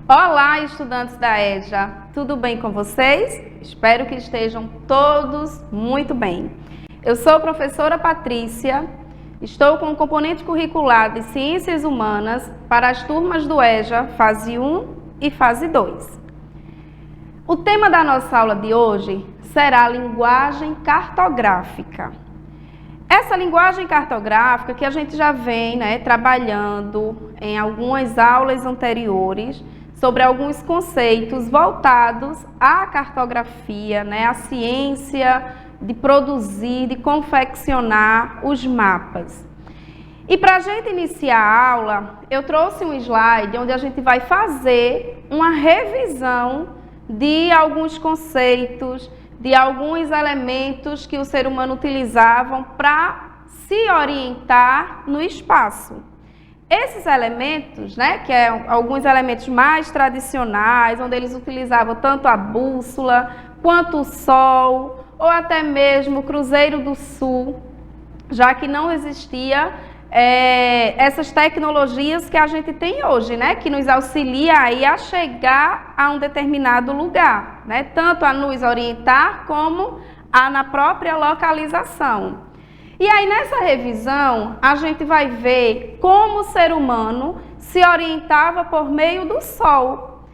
Olá, estudantes da EJA, tudo bem com vocês? Espero que estejam todos muito bem. Eu sou a professora Patrícia, estou com o componente curricular de Ciências Humanas para as turmas do EJA, fase 1 e fase 2. O tema da nossa aula de hoje será a linguagem cartográfica. Essa linguagem cartográfica que a gente já vem trabalhando em algumas aulas anteriores, sobre alguns conceitos voltados à cartografia, à ciência de produzir, de confeccionar os mapas. E para a gente iniciar a aula, eu trouxe um slide onde a gente vai fazer uma revisão de alguns conceitos, de alguns elementos que o ser humano utilizava para se orientar no espaço. Esses elementos, que são alguns elementos mais tradicionais, onde eles utilizavam tanto a bússola, quanto o sol, ou até mesmo o Cruzeiro do Sul, já que não existia essas tecnologias que a gente tem hoje, que nos auxilia aí a chegar a um determinado lugar, tanto a nos orientar como na própria localização. E aí, nessa revisão, a gente vai ver como o ser humano se orientava por meio do Sol,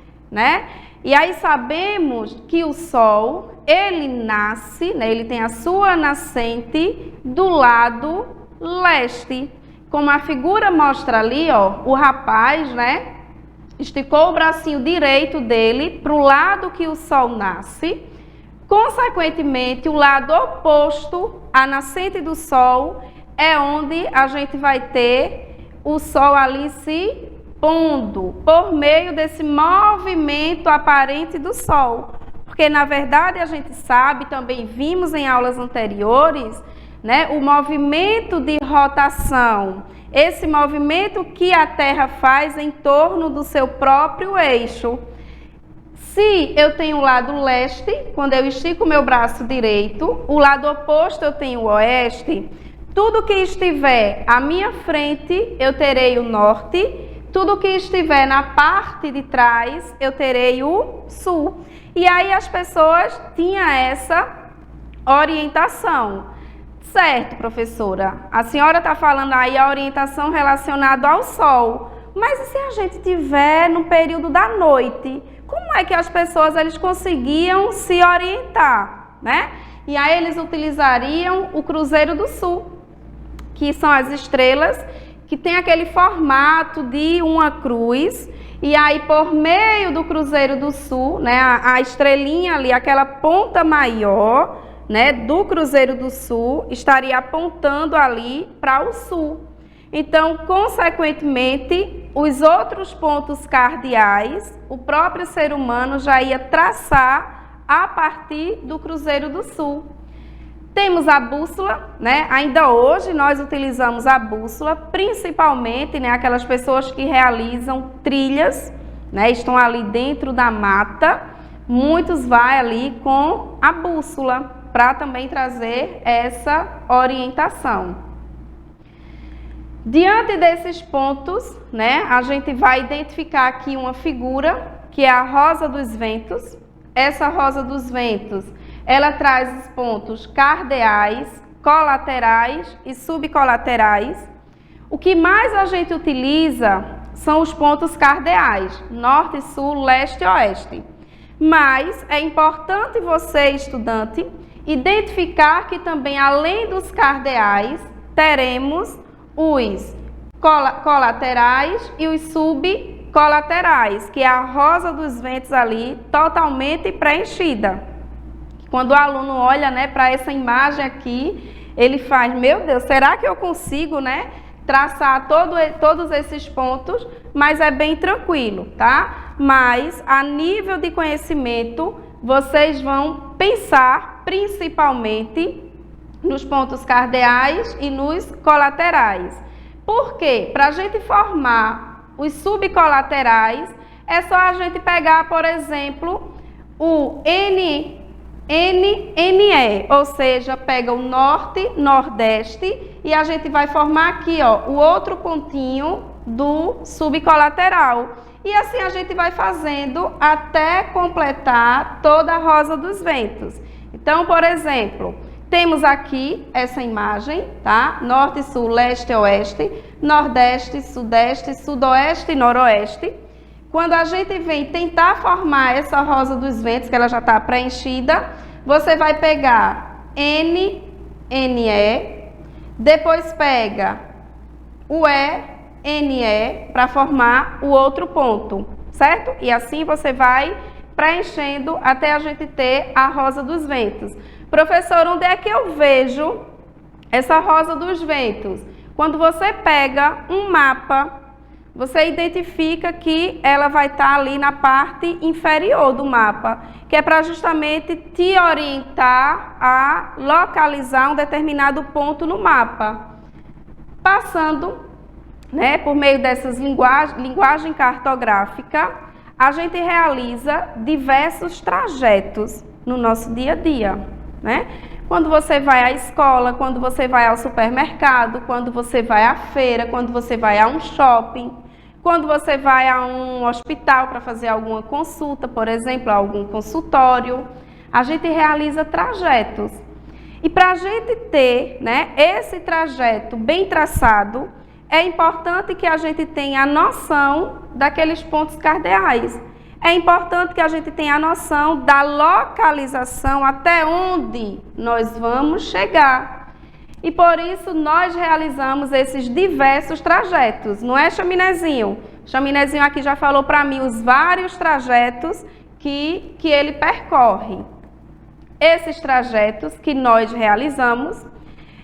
E aí sabemos que o Sol, ele nasce, ele tem a sua nascente do lado leste. Como a figura mostra ali, o rapaz, esticou o bracinho direito dele para o lado que o Sol nasce. Consequentemente, o lado oposto à nascente do Sol é onde a gente vai ter o Sol ali se pondo, por meio desse movimento aparente do Sol. Porque, na verdade, a gente sabe, também vimos em aulas anteriores, o movimento de rotação, esse movimento que a Terra faz em torno do seu próprio eixo. Se eu tenho o lado leste, quando eu estico o meu braço direito, o lado oposto eu tenho o oeste, tudo que estiver à minha frente eu terei o norte, tudo que estiver na parte de trás eu terei o sul. E aí as pessoas tinham essa orientação. Certo, professora, a senhora está falando aí a orientação relacionada ao sol, mas e se a gente estiver no período da noite? Como é que as pessoas eles conseguiam se orientar, E aí eles utilizariam o Cruzeiro do Sul, que são as estrelas que tem aquele formato de uma cruz, e aí por meio do Cruzeiro do Sul, a estrelinha ali, aquela ponta maior, do Cruzeiro do Sul, estaria apontando ali para o sul. Então, consequentemente, os outros pontos cardeais, o próprio ser humano já ia traçar a partir do Cruzeiro do Sul. Temos a bússola, Ainda hoje nós utilizamos a bússola, principalmente, aquelas pessoas que realizam trilhas, Estão ali dentro da mata, muitos vão ali com a bússola para também trazer essa orientação. Diante desses pontos, a gente vai identificar aqui uma figura, que é a rosa dos ventos. Essa rosa dos ventos, ela traz os pontos cardeais, colaterais e subcolaterais. O que mais a gente utiliza são os pontos cardeais, norte, sul, leste e oeste. Mas é importante você, estudante, identificar que também, além dos cardeais, teremos os colaterais e os subcolaterais, que é a rosa dos ventos ali totalmente preenchida. Quando o aluno olha para essa imagem aqui, ele faz, meu Deus, será que eu consigo traçar todos esses pontos? Mas é bem tranquilo, tá? Mas a nível de conhecimento, vocês vão pensar principalmente nos pontos cardeais e nos colaterais. Por quê? Para a gente formar os subcolaterais, é só a gente pegar, por exemplo, o NE, ou seja, pega o norte, nordeste, e a gente vai formar aqui, o outro pontinho do subcolateral. E assim a gente vai fazendo até completar toda a Rosa dos Ventos. Então, por exemplo, temos aqui essa imagem, tá? Norte, sul, leste, oeste, nordeste, sudeste, sudoeste e noroeste. Quando a gente vem tentar formar essa Rosa dos Ventos, que ela já está preenchida, você vai pegar N, NE, depois pega o E, NE, para formar o outro ponto, certo? E assim você vai preenchendo até a gente ter a Rosa dos Ventos. Professor, onde é que eu vejo essa Rosa dos Ventos? Quando você pega um mapa, você identifica que ela vai estar ali na parte inferior do mapa, que é para justamente te orientar a localizar um determinado ponto no mapa. Passando, né, por meio dessas linguagem cartográfica, a gente realiza diversos trajetos no nosso dia a dia, né? Quando você vai à escola, quando você vai ao supermercado, quando você vai à feira, quando você vai a um shopping, quando você vai a um hospital para fazer alguma consulta, por exemplo, algum consultório, a gente realiza trajetos. E para a gente ter, né, esse trajeto bem traçado, é importante que a gente tenha a noção daqueles pontos cardeais. É importante que a gente tenha a noção da localização até onde nós vamos chegar. E por isso nós realizamos esses diversos trajetos, não é, Chaminézinho? Chaminézinho aqui já falou para mim os vários trajetos que ele percorre. Esses trajetos que nós realizamos,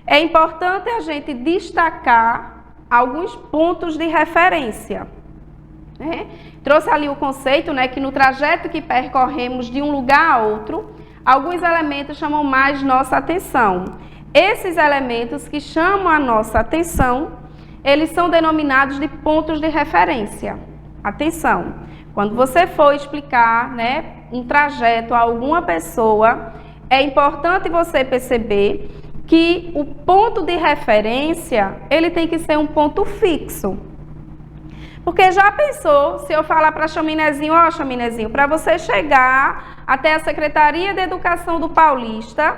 é importante a gente destacar alguns pontos de referência, né? Trouxe ali o conceito, né, que no trajeto que percorremos de um lugar a outro, alguns elementos chamam mais nossa atenção. Esses elementos que chamam a nossa atenção, eles são denominados de pontos de referência. Atenção, quando você for explicar, né, um trajeto a alguma pessoa, é importante você perceber que o ponto de referência, ele tem que ser um ponto fixo. Porque já pensou, se eu falar para Chaminézinho, ó, Chaminézinho, para você chegar até a Secretaria de Educação do Paulista,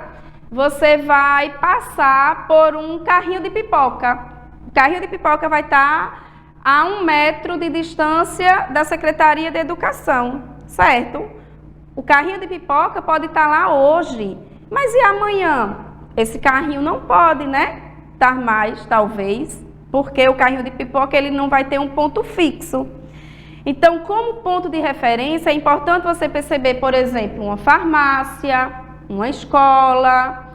você vai passar por um carrinho de pipoca. O carrinho de pipoca vai estar a 1 metro de distância da Secretaria de Educação, certo? O carrinho de pipoca pode estar lá hoje, mas e amanhã? Esse carrinho não pode, né, estar mais, talvez, porque o carrinho de pipoca ele não vai ter um ponto fixo. Então, como ponto de referência, é importante você perceber, por exemplo, uma farmácia, uma escola,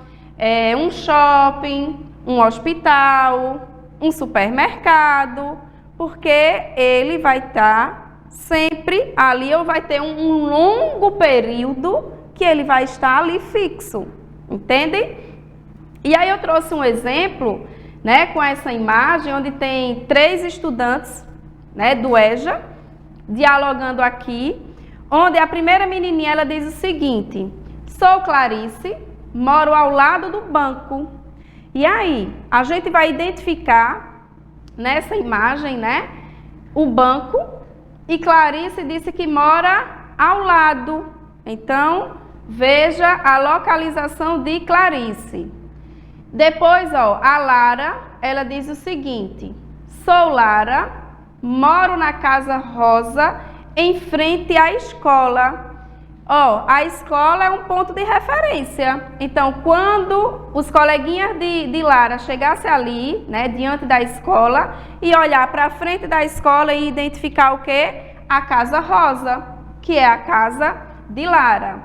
um shopping, um hospital, um supermercado, porque ele vai estar sempre ali, ou vai ter um longo período que ele vai estar ali fixo, entende? E aí eu trouxe um exemplo, né, com essa imagem, onde tem 3 estudantes, né, do EJA, dialogando aqui, onde a primeira menininha, ela diz o seguinte: sou Clarice, moro ao lado do banco. E aí, a gente vai identificar nessa imagem, né, o banco, e Clarice disse que mora ao lado. Então, veja a localização de Clarice. Depois, ó, a Lara, ela diz o seguinte: sou Lara, moro na Casa Rosa, em frente à escola. Ó, a escola é um ponto de referência. Então, quando os coleguinhas de Lara chegassem ali, né, diante da escola, e olhar para frente da escola e identificar o quê? A Casa Rosa, que é a casa de Lara.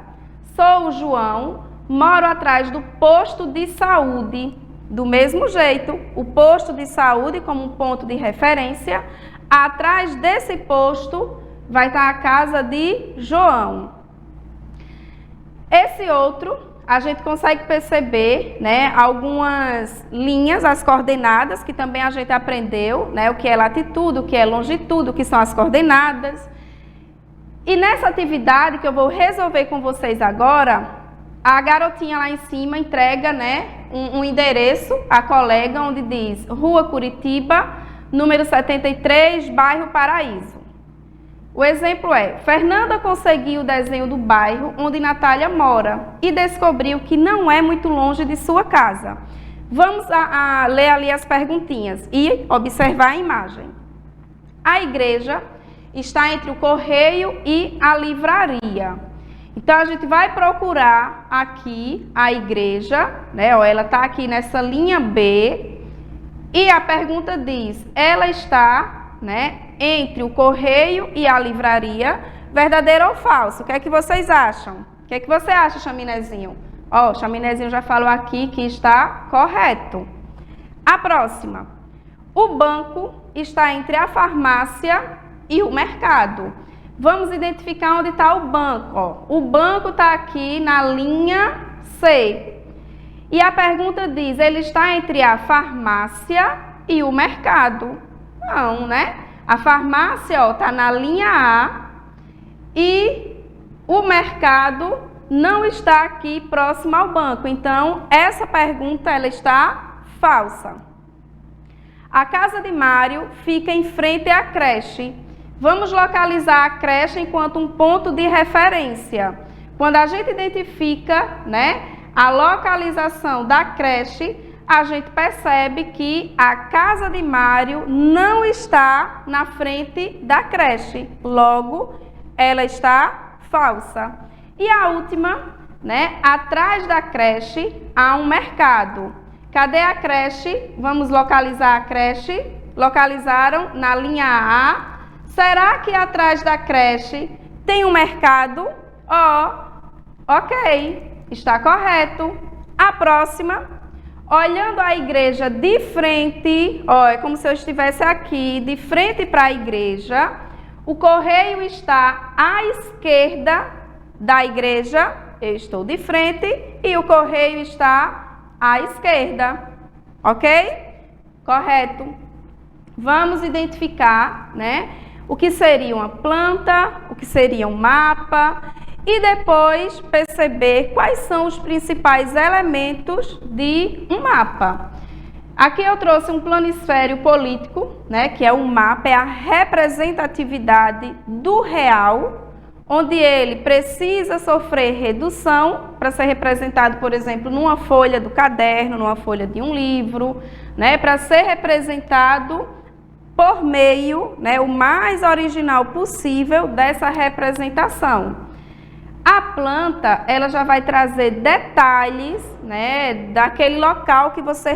Sou o João, moro atrás do posto de saúde. Do mesmo jeito, o posto de saúde como um ponto de referência. Atrás desse posto vai estar a casa de João. Esse outro, a gente consegue perceber, né, algumas linhas, as coordenadas, que também a gente aprendeu, né, o que é latitude, o que é longitude, o que são as coordenadas. E nessa atividade que eu vou resolver com vocês agora, a garotinha lá em cima entrega, né, um endereço à colega, onde diz Rua Curitiba, número 73, bairro Paraíso. O exemplo é: Fernanda conseguiu o desenho do bairro onde Natália mora e descobriu que não é muito longe de sua casa. Vamos ler ali as perguntinhas e observar a imagem. A igreja está entre o correio e a livraria. Então, a gente vai procurar aqui a igreja, né? Ó, ela está aqui nessa linha B. E a pergunta diz, ela está, né, entre o correio e a livraria, verdadeiro ou falso? O que é que vocês acham? O que é que você acha, Chaminézinho? Ó, Chaminézinho já falou aqui que está correto. A próxima. O banco está entre a farmácia e o mercado. Vamos identificar onde está o banco. Ó, o banco está aqui na linha C. E a pergunta diz, ele está entre a farmácia e o mercado? Não, né? A farmácia está na linha A e o mercado não está aqui próximo ao banco. Então, essa pergunta ela está falsa. A casa de Mário fica em frente à creche. Vamos localizar a creche enquanto um ponto de referência. Quando a gente identifica, né, a localização da creche, a gente percebe que a casa de Mário não está na frente da creche. Logo, ela está falsa. E a última, né, atrás da creche há um mercado. Cadê a creche? Vamos localizar a creche. Localizaram na linha A. Será que atrás da creche tem um mercado? Ok, está correto. A próxima, olhando a igreja de frente, é como se eu estivesse aqui, de frente para a igreja. O correio está à esquerda da igreja, eu estou de frente, e o correio está à esquerda, ok? Correto. Vamos identificar, né, o que seria uma planta, o que seria um mapa e depois perceber quais são os principais elementos de um mapa. Aqui eu trouxe um planisfério político, né, que é um mapa, é a representatividade do real, onde ele precisa sofrer redução para ser representado, por exemplo, numa folha do caderno, numa folha de um livro, né, para ser representado por meio, né, o mais original possível dessa representação. A planta, ela já vai trazer detalhes, né, daquele local que você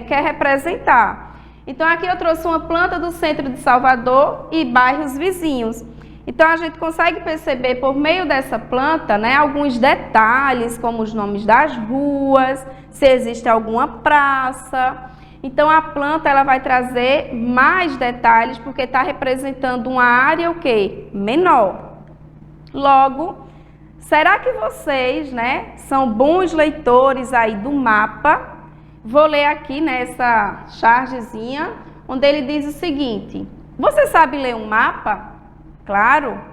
quer representar. Então, aqui eu trouxe uma planta do centro de Salvador e bairros vizinhos. Então, a gente consegue perceber por meio dessa planta, né, alguns detalhes, como os nomes das ruas, se existe alguma praça. Então, a planta ela vai trazer mais detalhes, porque está representando uma área o quê? Menor. Logo, será que vocês, né, são bons leitores aí do mapa? Vou ler aqui nessa chargezinha, onde ele diz o seguinte: você sabe ler um mapa? Claro.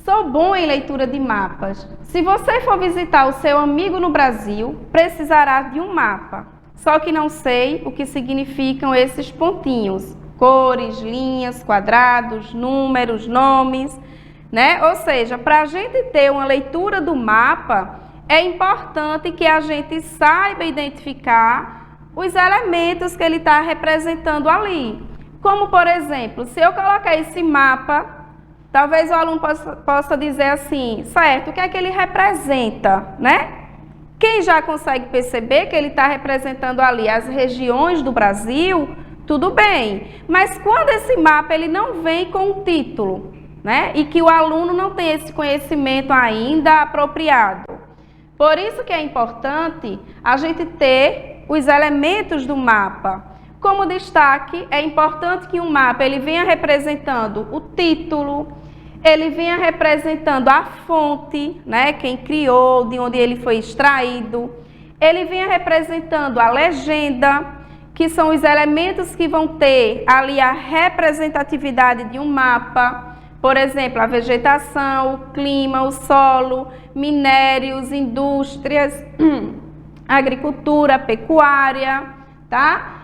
Sou bom em leitura de mapas. Se você for visitar o seu amigo no Brasil, precisará de um mapa. Só que não sei o que significam esses pontinhos. Cores, linhas, quadrados, números, nomes, né? Ou seja, para a gente ter uma leitura do mapa, é importante que a gente saiba identificar os elementos que ele está representando ali. Como, por exemplo, se eu colocar esse mapa, talvez o aluno possa dizer assim, certo, o que é que ele representa, né? Quem já consegue perceber que ele está representando ali as regiões do Brasil, tudo bem. Mas quando esse mapa ele não vem com um título, né? E que o aluno não tem esse conhecimento ainda apropriado. Por isso que é importante a gente ter os elementos do mapa. Como destaque, é importante que um mapa ele venha representando o título, ele venha representando a fonte, né, quem criou, de onde ele foi extraído. Ele venha representando a legenda, que são os elementos que vão ter ali a representatividade de um mapa. Por exemplo, a vegetação, o clima, o solo, minérios, indústrias, agricultura, pecuária, tá?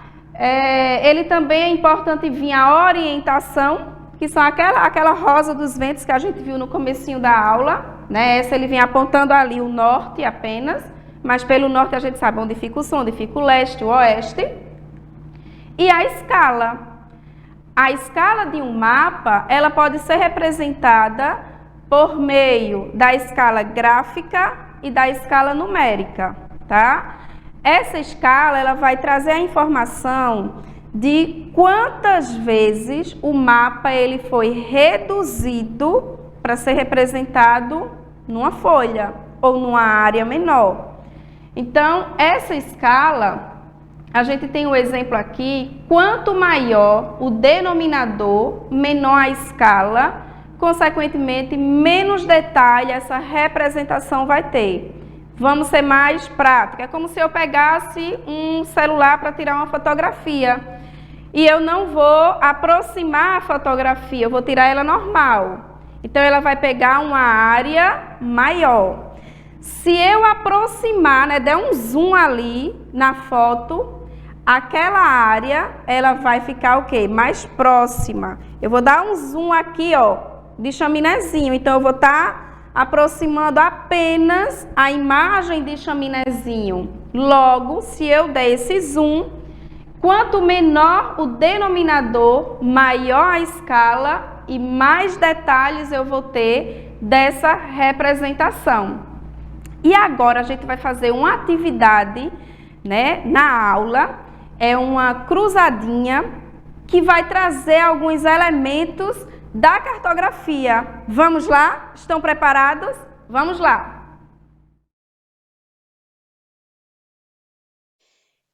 Ele também é importante vir a orientação, que são aquela rosa dos ventos que a gente viu no comecinho da aula, né? Essa ele vem apontando ali o norte apenas, mas pelo norte a gente sabe onde fica o sul, onde fica o leste, o oeste. E a escala. A escala de um mapa, ela pode ser representada por meio da escala gráfica e da escala numérica, tá? Essa escala, ela vai trazer a informação de quantas vezes o mapa ele foi reduzido para ser representado numa folha ou numa área menor. Então, essa escala, a gente tem o exemplo aqui, quanto maior o denominador, menor a escala, consequentemente, menos detalhe essa representação vai ter. Vamos ser mais práticos. É como se eu pegasse um celular para tirar uma fotografia e eu não vou aproximar a fotografia, eu vou tirar ela normal. Então, ela vai pegar uma área maior. Se eu aproximar, né, der um zoom ali na foto, aquela área, ela vai ficar o quê? Mais próxima. Eu vou dar um zoom aqui, ó, de chaminézinho. Então, eu vou estar aproximando apenas a imagem de chaminézinho. Logo, se eu der esse zoom, quanto menor o denominador, maior a escala e mais detalhes eu vou ter dessa representação. E agora a gente vai fazer uma atividade, né, na aula, é uma cruzadinha que vai trazer alguns elementos da cartografia. Vamos lá? Estão preparados? Vamos lá!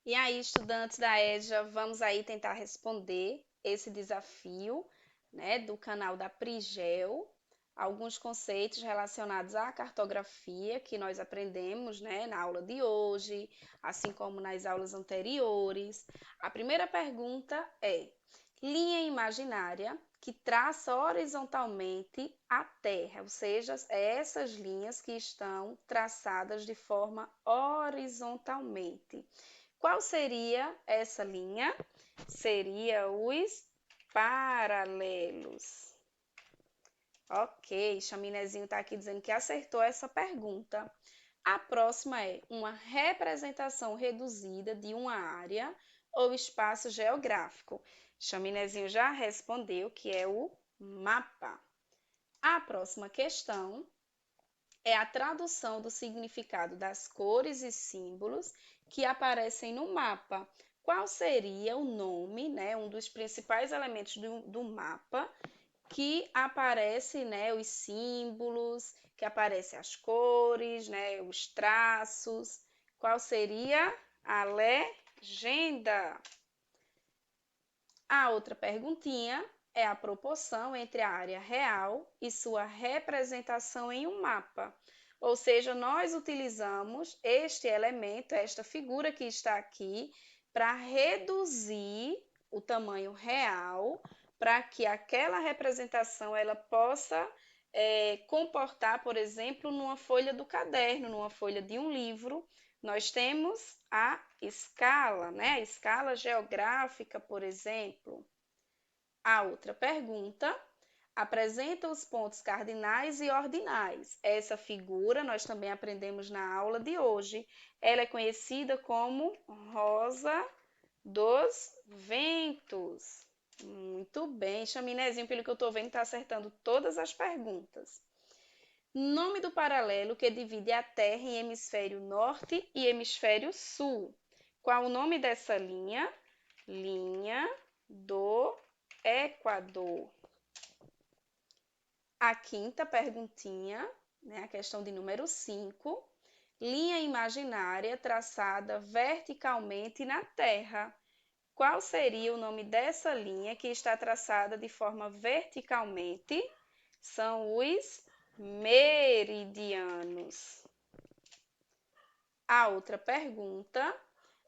E aí, estudantes da EJA, vamos aí tentar responder esse desafio, né, do canal da Prigel. Alguns conceitos relacionados à cartografia que nós aprendemos, né, na aula de hoje, assim como nas aulas anteriores. A primeira pergunta é: linha imaginária que traça horizontalmente a Terra, ou seja, essas linhas que estão traçadas de forma horizontalmente. Qual seria essa linha? Seria os paralelos. Ok, Chaminézinho está aqui dizendo que acertou essa pergunta. A próxima é uma representação reduzida de uma área ou espaço geográfico. Chaminézinho já respondeu que é o mapa. A próxima questão é a tradução do significado das cores e símbolos que aparecem no mapa. Qual seria o nome, né, um dos principais elementos do mapa, que aparece, né, os símbolos, que aparecem as cores, né, os traços. Qual seria a legenda? A outra perguntinha é a proporção entre a área real e sua representação em um mapa. Ou seja, nós utilizamos este elemento, esta figura que está aqui, para reduzir o tamanho real, para que aquela representação ela possa comportar, por exemplo, numa folha do caderno, numa folha de um livro. Nós temos a escala, né? A escala geográfica, por exemplo. A outra pergunta apresenta os pontos cardinais e ordinais. Essa figura nós também aprendemos na aula de hoje. Ela é conhecida como rosa dos ventos. Muito bem, Chaminézinho, pelo que eu estou vendo, está acertando todas as perguntas. Nome do paralelo que divide a Terra em hemisfério norte e hemisfério sul. Qual o nome dessa linha? Linha do Equador. A quinta perguntinha, né, a questão de número 5. Linha imaginária traçada verticalmente na Terra. Qual seria o nome dessa linha que está traçada de forma verticalmente? São os meridianos. A outra pergunta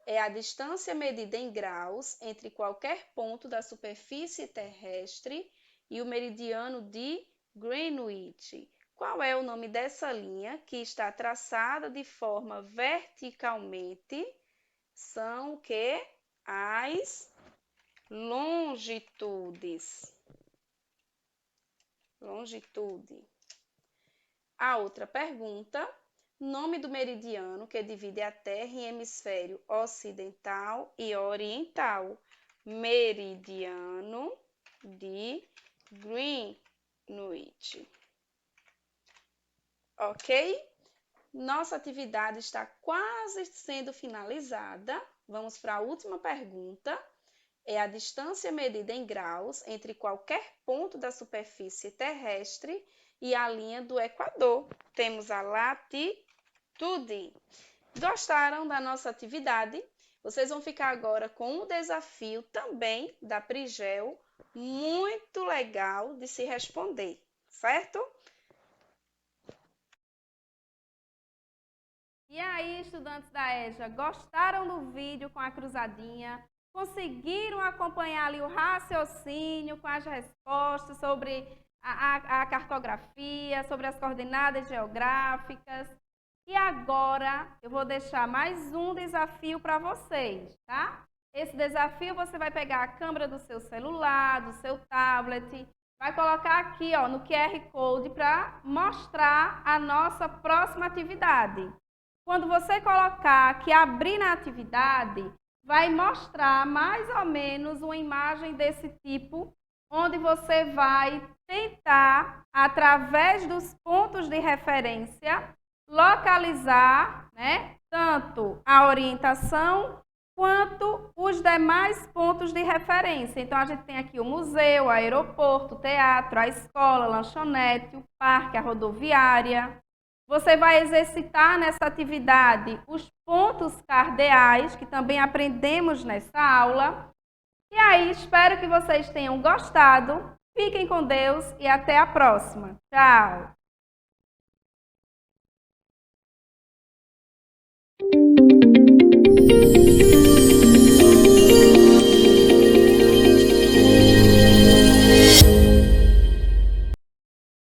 é a distância medida em graus entre qualquer ponto da superfície terrestre e o meridiano de Greenwich. Qual é o nome dessa linha que está traçada de forma verticalmente? São o quê? As longitudes. longitude. A outra pergunta, nome do meridiano que divide a Terra em hemisfério ocidental e oriental. Meridiano de Greenwich. Ok? Nossa atividade está quase sendo finalizada. Vamos para a última pergunta. É a distância medida em graus entre qualquer ponto da superfície terrestre e a linha do Equador. Temos a latitude. Gostaram da nossa atividade? Vocês vão ficar agora com um desafio também da Prigel, muito legal de se responder, certo? E aí, estudantes da EJA, gostaram do vídeo com a cruzadinha? Conseguiram acompanhar ali o raciocínio com as respostas sobre a cartografia, sobre as coordenadas geográficas? E agora eu vou deixar mais um desafio para vocês, tá? Esse desafio você vai pegar a câmera do seu celular, do seu tablet, vai colocar aqui ó, no QR Code para mostrar a nossa próxima atividade. Quando você colocar que abrir na atividade, vai mostrar mais ou menos uma imagem desse tipo, onde você vai tentar, através dos pontos de referência, localizar, né, tanto a orientação quanto os demais pontos de referência. Então, a gente tem aqui o museu, o aeroporto, o teatro, a escola, a lanchonete, o parque, a rodoviária. Você vai exercitar nessa atividade os pontos cardeais, que também aprendemos nessa aula. E aí, espero que vocês tenham gostado. Fiquem com Deus e até a próxima. Tchau!